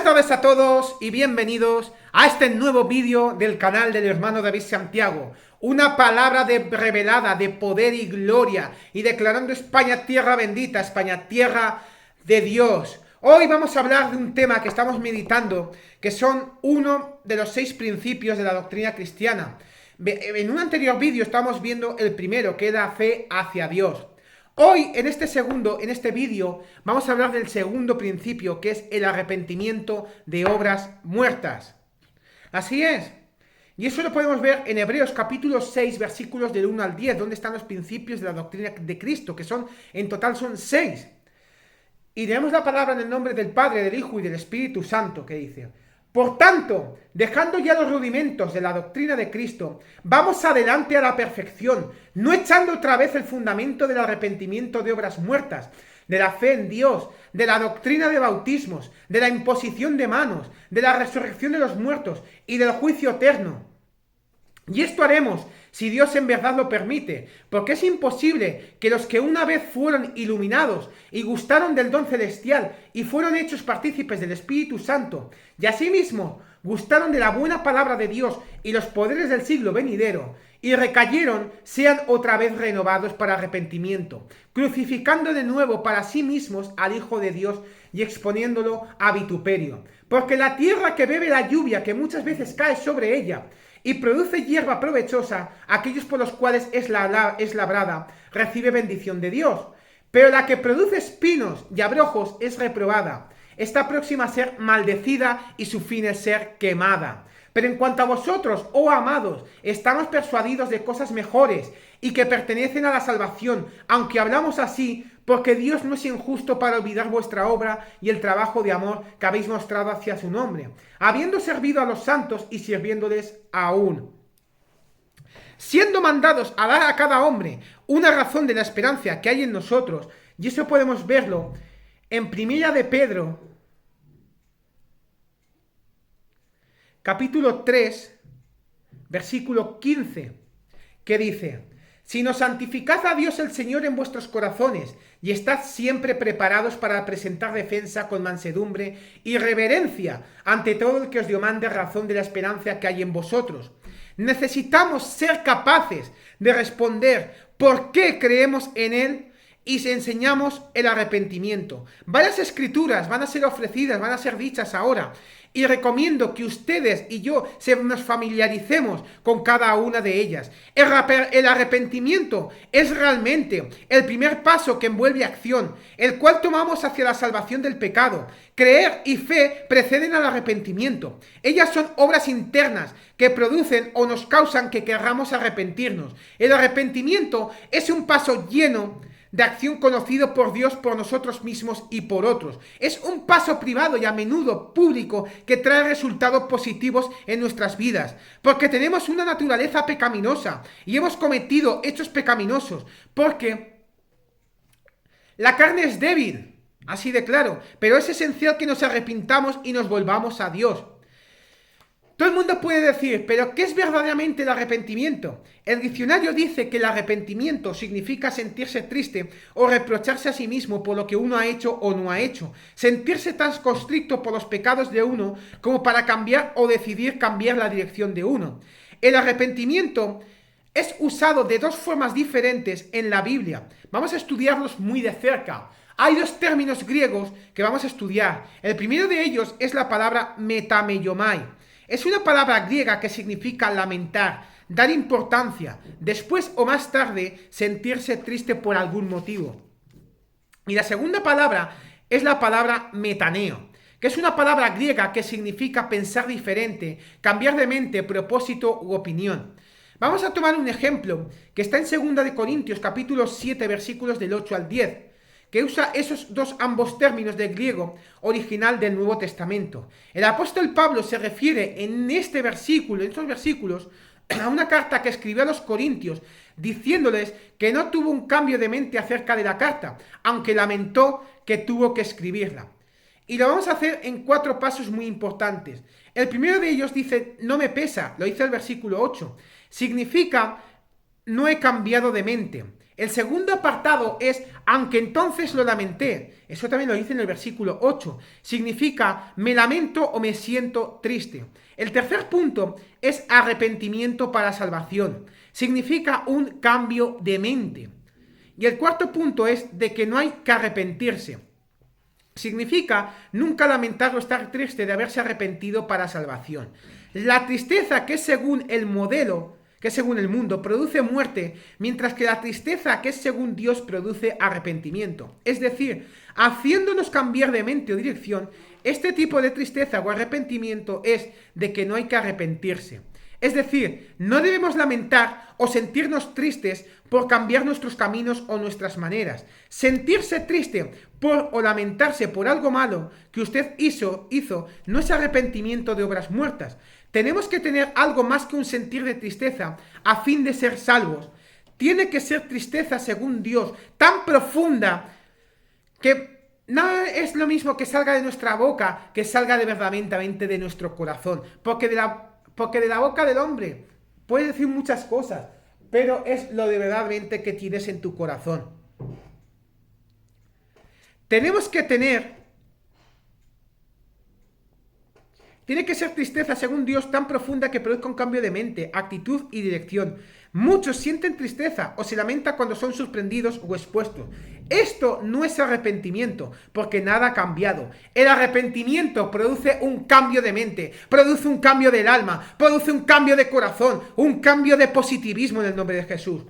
tardes a todos y bienvenidos a este nuevo vídeo del canal del hermano David Santiago. Una palabra revelada de poder y gloria y declarando España tierra bendita, España tierra de Dios. Hoy vamos a hablar de un tema que estamos meditando, que son uno de los 6 principios de la doctrina cristiana. En un anterior vídeo estábamos viendo el primero, que era fe hacia Dios. Hoy, en este vídeo, vamos a hablar del segundo principio, que es el arrepentimiento de obras muertas. Así es. Y eso lo podemos ver en Hebreos capítulo 6, versículos del 1 al 10, donde están los principios de la doctrina de Cristo, que en total son 6. Y leemos la palabra en el nombre del Padre, del Hijo y del Espíritu Santo, que dice: por tanto, dejando ya los rudimentos de la doctrina de Cristo, vamos adelante a la perfección, no echando otra vez el fundamento del arrepentimiento de obras muertas, de la fe en Dios, de la doctrina de bautismos, de la imposición de manos, de la resurrección de los muertos y del juicio eterno. Y esto haremos si Dios en verdad lo permite, porque es imposible que los que una vez fueron iluminados y gustaron del don celestial y fueron hechos partícipes del Espíritu Santo, y asimismo gustaron de la buena palabra de Dios y los poderes del siglo venidero, y recayeron, sean otra vez renovados para arrepentimiento, crucificando de nuevo para sí mismos al Hijo de Dios y exponiéndolo a vituperio. Porque la tierra que bebe la lluvia que muchas veces cae sobre ella, y produce hierba provechosa, aquellos por los cuales es labrada, recibe bendición de Dios. Pero la que produce espinos y abrojos es reprobada, está próxima a ser maldecida y su fin es ser quemada. Pero en cuanto a vosotros, oh amados, estamos persuadidos de cosas mejores y que pertenecen a la salvación, aunque hablamos así, porque Dios no es injusto para olvidar vuestra obra y el trabajo de amor que habéis mostrado hacia su nombre, habiendo servido a los santos y sirviéndoles aún, siendo mandados a dar a cada hombre una razón de la esperanza que hay en nosotros. Y eso podemos verlo en Primera de Pedro, capítulo 3, versículo 15, que dice: sino santificad a Dios el Señor en vuestros corazones, y estad siempre preparados para presentar defensa con mansedumbre y reverencia ante todo el que os demande razón de la esperanza que hay en vosotros. Necesitamos ser capaces de responder por qué creemos en Él y enseñamos el arrepentimiento. Varias escrituras van a ser ofrecidas, van a ser dichas ahora, y recomiendo que ustedes y yo nos familiaricemos con cada una de ellas. El arrepentimiento es realmente el primer paso que envuelve acción, el cual tomamos hacia la salvación del pecado. Creer y fe preceden al arrepentimiento. Ellas son obras internas que producen o nos causan que querramos arrepentirnos. El arrepentimiento es un paso lleno de acción conocido por Dios, por nosotros mismos y por otros. Es un paso privado y a menudo público que trae resultados positivos en nuestras vidas, porque tenemos una naturaleza pecaminosa y hemos cometido hechos pecaminosos, porque la carne es débil, así de claro, pero es esencial que nos arrepintamos y nos volvamos a Dios. Todo el mundo puede decir, ¿pero qué es verdaderamente el arrepentimiento? El diccionario dice que el arrepentimiento significa sentirse triste o reprocharse a sí mismo por lo que uno ha hecho o no ha hecho. Sentirse tan constricto por los pecados de uno como para cambiar o decidir cambiar la dirección de uno. El arrepentimiento es usado de 2 formas diferentes en la Biblia. Vamos a estudiarlos muy de cerca. Hay 2 términos griegos que vamos a estudiar. El primero de ellos es la palabra metameiomai. Es una palabra griega que significa lamentar, dar importancia, después o más tarde sentirse triste por algún motivo. Y la segunda palabra es la palabra metaneo, que es una palabra griega que significa pensar diferente, cambiar de mente, propósito u opinión. Vamos a tomar un ejemplo que está en 2 Corintios capítulo 7 versículos del 8 al 10. Que usa esos ambos términos del griego original del Nuevo Testamento. El apóstol Pablo se refiere en estos versículos, a una carta que escribió a los corintios, diciéndoles que no tuvo un cambio de mente acerca de la carta, aunque lamentó que tuvo que escribirla. Y lo vamos a hacer en 4 pasos muy importantes. El primero de ellos dice, no me pesa, lo dice el versículo 8. Significa, no he cambiado de mente. El segundo apartado es, aunque entonces lo lamenté. Eso también lo dice en el versículo 8. Significa, me lamento o me siento triste. El tercer punto es arrepentimiento para salvación. Significa un cambio de mente. Y el cuarto punto es de que no hay que arrepentirse. Significa nunca lamentar o estar triste de haberse arrepentido para salvación. La tristeza, que es según el modelo, que es según el mundo, produce muerte, mientras que la tristeza, que es según Dios, produce arrepentimiento. Es decir, haciéndonos cambiar de mente o dirección, este tipo de tristeza o arrepentimiento es de que no hay que arrepentirse. Es decir, no debemos lamentar o sentirnos tristes por cambiar nuestros caminos o nuestras maneras. Sentirse triste o lamentarse por algo malo que usted hizo no es arrepentimiento de obras muertas. Tenemos que tener algo más que un sentir de tristeza a fin de ser salvos. Tiene que ser tristeza según Dios, tan profunda que no es lo mismo que salga de nuestra boca que salga de verdaderamente de nuestro corazón. Porque de la boca del hombre puedes decir muchas cosas, pero es lo de verdaderamente que tienes en tu corazón. Tenemos que Tiene que ser tristeza, según Dios, tan profunda que produzca un cambio de mente, actitud y dirección. Muchos sienten tristeza o se lamentan cuando son sorprendidos o expuestos. Esto no es arrepentimiento, porque nada ha cambiado. El arrepentimiento produce un cambio de mente, produce un cambio del alma, produce un cambio de corazón, un cambio de positivismo en el nombre de Jesús.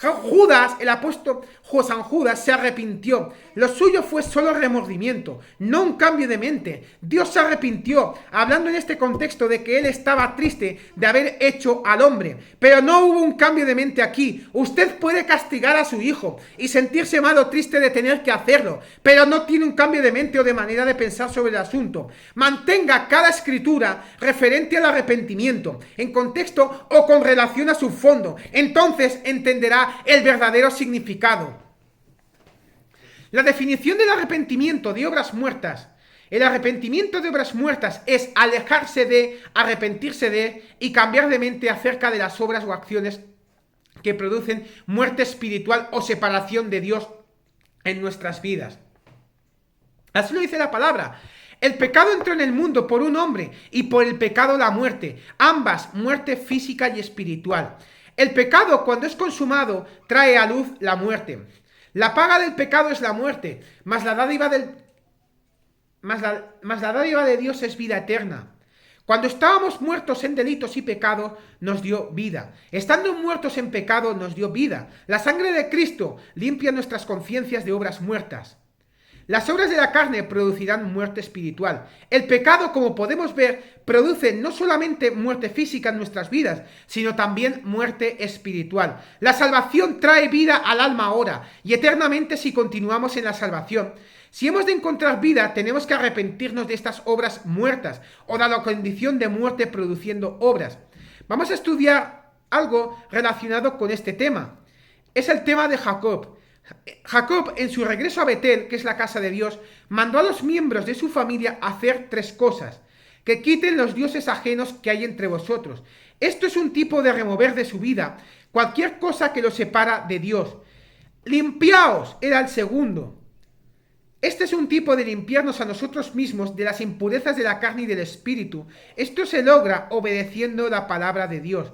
Judas, el apóstol San Judas, se arrepintió. Lo suyo fue solo remordimiento, no un cambio de mente. Dios se arrepintió, hablando en este contexto de que él estaba triste de haber hecho al hombre. Pero no hubo un cambio de mente aquí. Usted puede castigar a su hijo y sentirse mal o triste de tener que hacerlo, pero no tiene un cambio de mente o de manera de pensar sobre el asunto. Mantenga cada escritura referente al arrepentimiento, en contexto o con relación a su fondo. Entonces entenderá el verdadero significado. La definición del arrepentimiento de obras muertas. El arrepentimiento de obras muertas es alejarse de, arrepentirse de y cambiar de mente acerca de las obras o acciones que producen muerte espiritual o separación de Dios en nuestras vidas. Así lo dice la palabra. El pecado entró en el mundo por un hombre y por el pecado la muerte, ambas, muerte física y espiritual. El pecado, cuando es consumado, trae a luz la muerte. La paga del pecado es la muerte, mas la dádiva de Dios es vida eterna. Cuando estábamos muertos en delitos y pecado, nos dio vida. Estando muertos en pecado, nos dio vida. La sangre de Cristo limpia nuestras conciencias de obras muertas. Las obras de la carne producirán muerte espiritual. El pecado, como podemos ver, produce no solamente muerte física en nuestras vidas, sino también muerte espiritual. La salvación trae vida al alma ahora y eternamente si continuamos en la salvación. Si hemos de encontrar vida, tenemos que arrepentirnos de estas obras muertas o de la condición de muerte produciendo obras. Vamos a estudiar algo relacionado con este tema. Es el tema de Jacob. Jacob, en su regreso a Betel, que es la casa de Dios, mandó a los miembros de su familia a hacer 3 cosas: que quiten los dioses ajenos que hay entre vosotros. Esto es un tipo de remover de su vida cualquier cosa que los separa de Dios. Limpiaos era el segundo. Este es un tipo de limpiarnos a nosotros mismos de las impurezas de la carne y del espíritu. Esto se logra obedeciendo la palabra de Dios.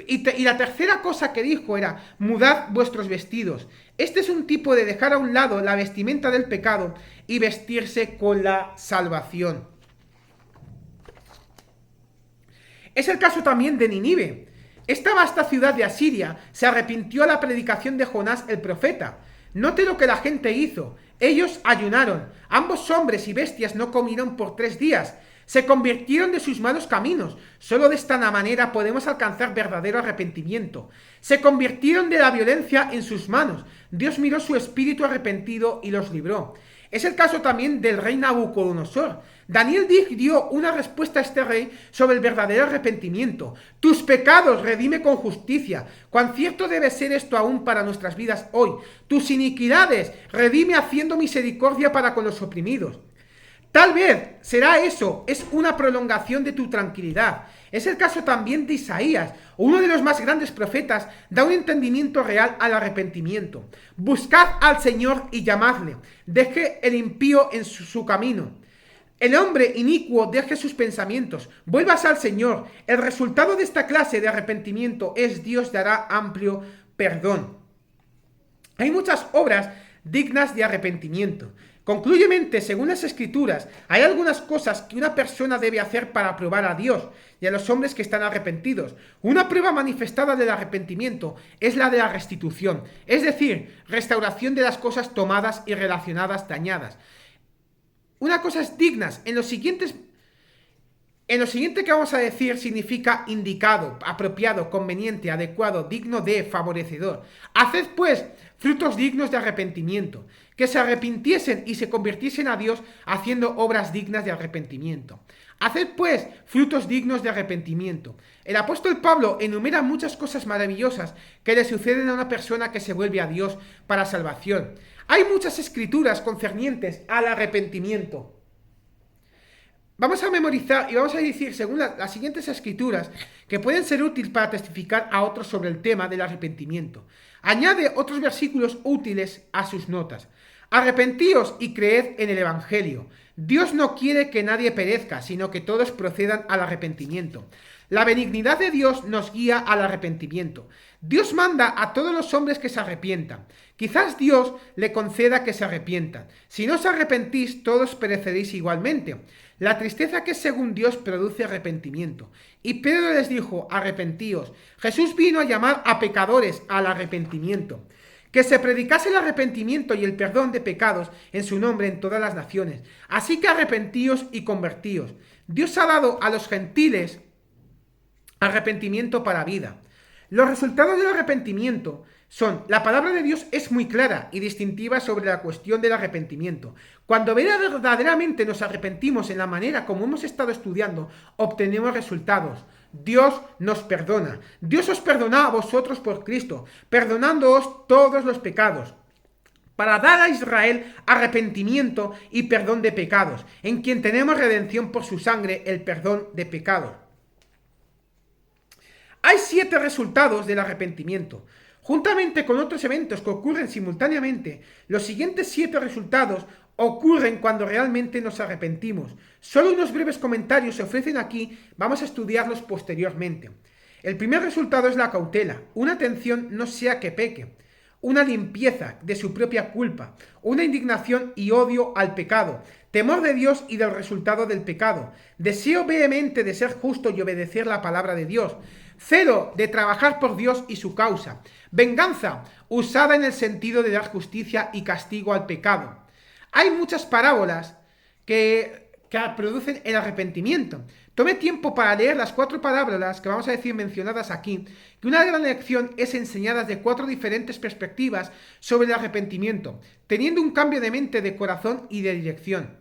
Y la tercera cosa que dijo era: mudad vuestros vestidos. Este es un tipo de dejar a un lado la vestimenta del pecado y vestirse con la salvación. Es el caso también de Nínive. Esta vasta ciudad de Asiria se arrepintió a la predicación de Jonás el profeta. Note lo que la gente hizo. Ellos ayunaron. Ambos hombres y bestias no comieron por 3 días. Se convirtieron de sus malos caminos. Solo de esta manera podemos alcanzar verdadero arrepentimiento. Se convirtieron de la violencia en sus manos. Dios miró su espíritu arrepentido y los libró. Es el caso también del rey Nabucodonosor. Daniel dio una respuesta a este rey sobre el verdadero arrepentimiento. Tus pecados redime con justicia. Cuán cierto debe ser esto aún para nuestras vidas hoy. Tus iniquidades redime haciendo misericordia para con los oprimidos. Tal vez será eso, es una prolongación de tu tranquilidad. Es el caso también de Isaías, uno de los más grandes profetas, da un entendimiento real al arrepentimiento. Buscad al Señor y llamadle, deje el impío en su camino. El hombre inicuo deje sus pensamientos, vuélvase al Señor. El resultado de esta clase de arrepentimiento es Dios dará amplio perdón. Hay muchas obras dignas de arrepentimiento. Concluyemente, según las Escrituras, hay algunas cosas que una persona debe hacer para probar a Dios y a los hombres que están arrepentidos. Una prueba manifestada del arrepentimiento es la de la restitución, es decir, restauración de las cosas tomadas y relacionadas dañadas. Una cosa es dignas. En lo siguiente que vamos a decir significa indicado, apropiado, conveniente, adecuado, digno de, favorecedor. Haced pues frutos dignos de arrepentimiento, que se arrepintiesen y se convirtiesen a Dios haciendo obras dignas de arrepentimiento. Haced pues frutos dignos de arrepentimiento. El apóstol Pablo enumera muchas cosas maravillosas que le suceden a una persona que se vuelve a Dios para salvación. Hay muchas escrituras concernientes al arrepentimiento. Vamos a memorizar y vamos a decir, según las siguientes escrituras, que pueden ser útiles para testificar a otros sobre el tema del arrepentimiento. Añade otros versículos útiles a sus notas. Arrepentíos y creed en el Evangelio. Dios no quiere que nadie perezca, sino que todos procedan al arrepentimiento. La benignidad de Dios nos guía al arrepentimiento. Dios manda a todos los hombres que se arrepientan. Quizás Dios le conceda que se arrepientan. Si no os arrepentís, todos pereceréis igualmente. La tristeza que es según Dios produce arrepentimiento. Y Pedro les dijo, arrepentíos. Jesús vino a llamar a pecadores al arrepentimiento. Que se predicase el arrepentimiento y el perdón de pecados en su nombre en todas las naciones. Así que arrepentíos y convertíos. Dios ha dado a los gentiles arrepentimiento para vida. Los resultados del arrepentimiento son, la palabra de Dios es muy clara y distintiva sobre la cuestión del arrepentimiento. Cuando verdaderamente nos arrepentimos en la manera como hemos estado estudiando, obtenemos resultados. Dios nos perdona. Dios os perdona a vosotros por Cristo, perdonándoos todos los pecados, para dar a Israel arrepentimiento y perdón de pecados, en quien tenemos redención por su sangre, el perdón de pecados. Hay 7 resultados del arrepentimiento. Juntamente con otros eventos que ocurren simultáneamente, los siguientes 7 resultados ocurren cuando realmente nos arrepentimos. Solo unos breves comentarios se ofrecen aquí, vamos a estudiarlos posteriormente. El primer resultado es la cautela, una atención no sea que peque, una limpieza de su propia culpa, una indignación y odio al pecado, temor de Dios y del resultado del pecado, deseo vehemente de ser justo y obedecer la palabra de Dios, celo de trabajar por Dios y su causa, venganza usada en el sentido de dar justicia y castigo al pecado. Hay muchas parábolas que producen el arrepentimiento. Tome tiempo para leer las 4 parábolas que vamos a decir mencionadas aquí, que una gran lección es enseñadas de 4 diferentes perspectivas sobre el arrepentimiento, teniendo un cambio de mente, de corazón y de dirección.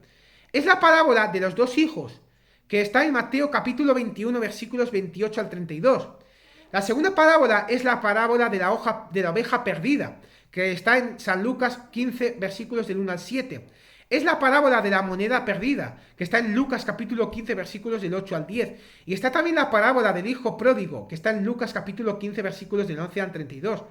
Es la parábola de los 2 hijos, que está en Mateo capítulo 21, versículos 28 al 32. La segunda parábola es la parábola de la oveja perdida, que está en San Lucas 15, versículos del 1 al 7. Es la parábola de la moneda perdida, que está en Lucas capítulo 15, versículos del 8 al 10. Y está también la parábola del hijo pródigo, que está en Lucas capítulo 15, versículos del 11 al 32.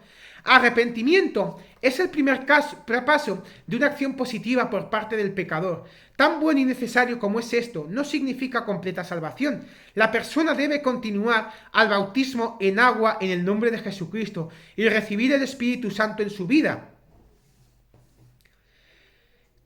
Arrepentimiento es el primer paso de una acción positiva por parte del pecador. Tan bueno y necesario como es esto, no significa completa salvación. La persona debe continuar al bautismo en agua en el nombre de Jesucristo y recibir el Espíritu Santo en su vida.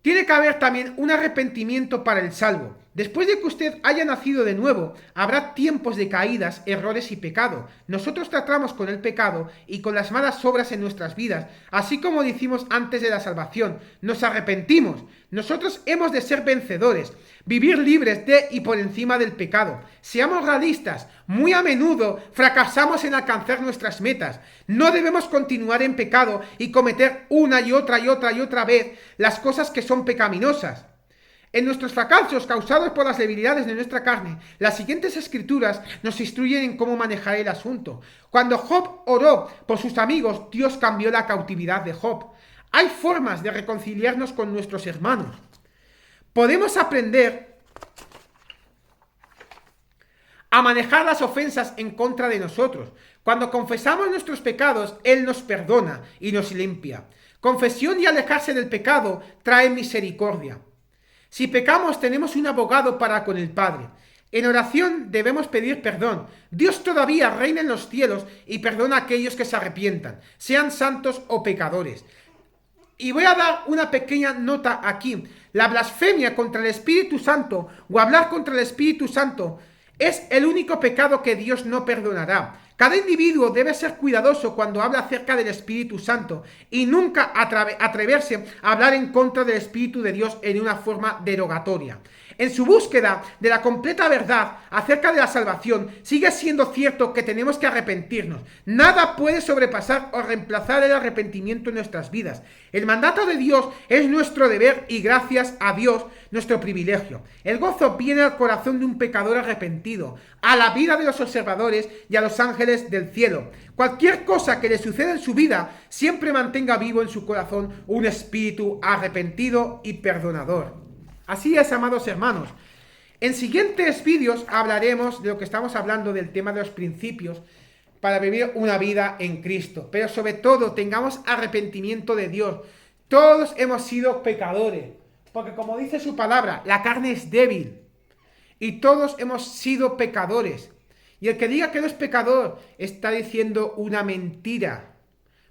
Tiene que haber también un arrepentimiento para el salvo. Después de que usted haya nacido de nuevo, habrá tiempos de caídas, errores y pecado. Nosotros tratamos con el pecado y con las malas obras en nuestras vidas, así como lo hicimos antes de la salvación. Nos arrepentimos. Nosotros hemos de ser vencedores, vivir libres de y por encima del pecado. Seamos realistas, muy a menudo fracasamos en alcanzar nuestras metas. No debemos continuar en pecado y cometer una y otra vez las cosas que son pecaminosas. En nuestros fracasos causados por las debilidades de nuestra carne, las siguientes escrituras nos instruyen en cómo manejar el asunto. Cuando Job oró por sus amigos, Dios cambió la cautividad de Job. Hay formas de reconciliarnos con nuestros hermanos. Podemos aprender a manejar las ofensas en contra de nosotros. Cuando confesamos nuestros pecados, Él nos perdona y nos limpia. Confesión y alejarse del pecado trae misericordia. Si pecamos, tenemos un abogado para con el Padre. En oración debemos pedir perdón. Dios todavía reina en los cielos y perdona a aquellos que se arrepientan, sean santos o pecadores. Y voy a dar una pequeña nota aquí. La blasfemia contra el Espíritu Santo o hablar contra el Espíritu Santo es el único pecado que Dios no perdonará. Cada individuo debe ser cuidadoso cuando habla acerca del Espíritu Santo y nunca atreverse a hablar en contra del Espíritu de Dios en una forma derogatoria. En su búsqueda de la completa verdad acerca de la salvación, sigue siendo cierto que tenemos que arrepentirnos. Nada puede sobrepasar o reemplazar el arrepentimiento en nuestras vidas. El mandato de Dios es nuestro deber y gracias a Dios nuestro privilegio. El gozo viene al corazón de un pecador arrepentido, a la vida de los observadores y a los ángeles del cielo. Cualquier cosa que le suceda en su vida, siempre mantenga vivo en su corazón un espíritu arrepentido y perdonador. Así es, amados hermanos. En siguientes vídeos hablaremos de lo que estamos hablando del tema de los principios para vivir una vida en Cristo. Pero sobre todo, tengamos arrepentimiento de Dios. Todos hemos sido pecadores. Porque como dice su palabra, la carne es débil. Y todos hemos sido pecadores. Y el que diga que no es pecador, está diciendo una mentira.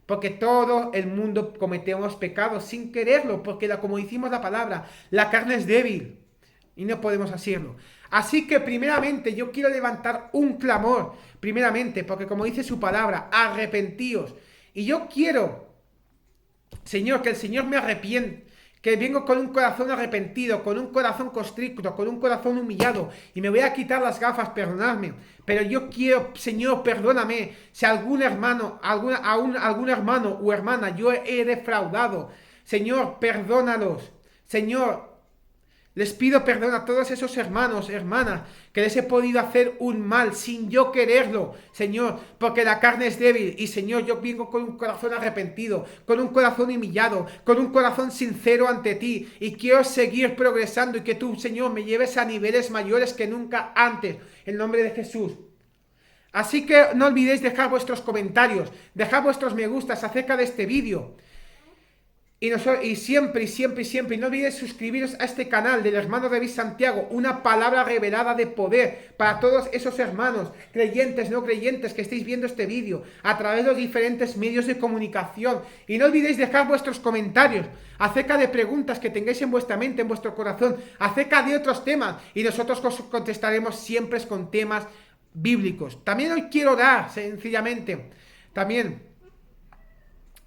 Porque todo el mundo cometemos pecados sin quererlo, porque como decimos la palabra, la carne es débil y no podemos hacerlo. Así que primeramente yo quiero levantar un clamor, primeramente, porque como dice su palabra, arrepentíos. Y yo quiero, Señor, que el Señor me arrepienta, que vengo con un corazón arrepentido, con un corazón constricto, con un corazón humillado, y me voy a quitar las gafas, perdonadme. Pero yo quiero, Señor, perdóname, si algún hermano, algún hermano o hermana yo he defraudado. Señor, perdónalos. Señor, les pido perdón a todos esos hermanos, hermanas, que les he podido hacer un mal sin yo quererlo, Señor, porque la carne es débil. Y Señor, yo vengo con un corazón arrepentido, con un corazón humillado, con un corazón sincero ante ti, y quiero seguir progresando y que tú, Señor, me lleves a niveles mayores que nunca antes, en nombre de Jesús. Así que no olvidéis dejar vuestros comentarios, dejar vuestros me gustas acerca de este vídeo. Y siempre, no olvidéis suscribiros a este canal del hermano David Santiago, una palabra revelada de poder para todos esos hermanos, creyentes, no creyentes, que estéis viendo este vídeo a través de los diferentes medios de comunicación. Y no olvidéis dejar vuestros comentarios acerca de preguntas que tengáis en vuestra mente, en vuestro corazón, acerca de otros temas, y nosotros contestaremos siempre con temas bíblicos. También hoy quiero orar, sencillamente, también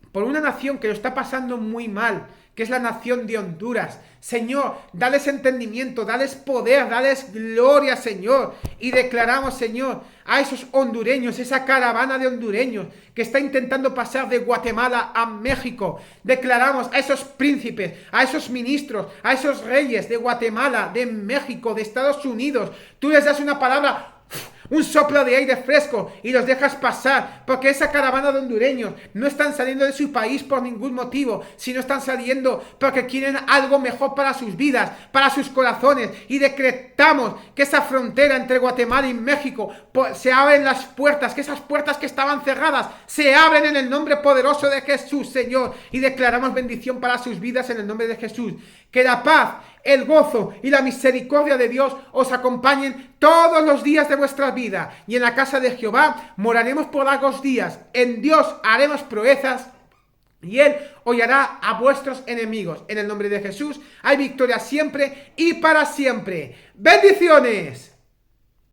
por una nación que lo está pasando muy mal, que es la nación de Honduras. Señor, dales entendimiento, dales poder, dales gloria, Señor. Y declaramos, Señor, a esos hondureños, esa caravana de hondureños que está intentando pasar de Guatemala a México. Declaramos a esos príncipes, a esos ministros, a esos reyes de Guatemala, de México, de Estados Unidos. Tú les das una palabra, un soplo de aire fresco, y los dejas pasar, porque esa caravana de hondureños no están saliendo de su país por ningún motivo, sino están saliendo porque quieren algo mejor para sus vidas, para sus corazones. Y decretamos que esa frontera entre Guatemala y México se abren las puertas, que esas puertas que estaban cerradas se abren en el nombre poderoso de Jesús, Señor, y declaramos bendición para sus vidas en el nombre de Jesús. Que la paz, el gozo y la misericordia de Dios os acompañen todos los días de vuestra vida, y en la casa de Jehová moraremos por largos días. En Dios haremos proezas, y Él hollará a vuestros enemigos. En el nombre de Jesús hay victoria siempre y para siempre. ¡Bendiciones!